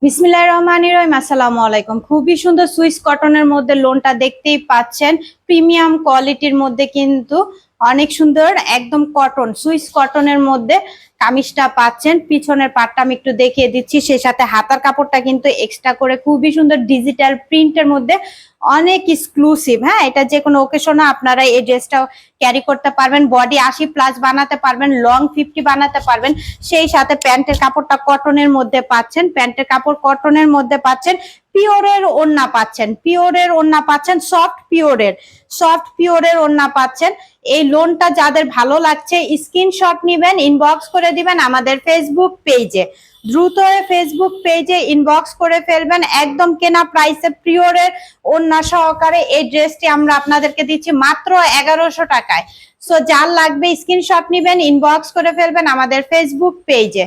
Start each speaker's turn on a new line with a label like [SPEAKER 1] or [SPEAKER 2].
[SPEAKER 1] বিসমিল্লাহির রহমানির রহিম। আসসালামু আলাইকুম। খুবই সুন্দর সুইস কটনের মধ্যে লোনটা দেখতেই পাচ্ছেন, প্রিমিয়াম কোয়ালিটির মধ্যে কিন্তু অনেক সুন্দর একদম কটন, সুইস কটনের মধ্যে কামিজটা পাচ্ছেন। পিছনের পাটটা আমি একটু দেখিয়ে দিচ্ছি, সেই সাথে হাতার কাপড়টা কিন্তু এক্সট্রা করে খুবই সুন্দর ডিজিটাল প্রিন্টের মধ্যে অনেক এক্সক্লুসিভ। হ্যাঁ, এটা যে কোনো ওকেশনে আপনারা এই ড্রেসটা ক্যারি করতে পারবেন, বডি 80+ বানাতে পারবেন, লং 50 বানাতে পারবেন। সেই সাথে প্যান্টের কাপড়টা কটনের মধ্যে পাচ্ছেন, প্যান্টের কাপড় কটনের মধ্যে পাচ্ছেন, পিওরের ওড়না পাচ্ছেন, পিওরের ওড়না পাচ্ছেন, সফট পিওরের ওড়না পাচ্ছেন। এই লোনটা যাদের ভালো লাগছে স্ক্রিনশট নিবেন, ইনবক্স করে দিবেন আমাদের ফেসবুক পেজে। দ্রুত ফেসবুক পেজে ইনবক্স করে ফেলবেন। একদম কেনা প্রাইসে পিওরের ওড়না সহকারে এই ড্রেসটি আমরা আপনাদেরকে দিচ্ছি মাত্র 1100 টাকায়। সো যার লাগবে স্ক্রিনশট নিবেন, ইনবক্স করে ফেলবেন আমাদের ফেসবুক পেজে।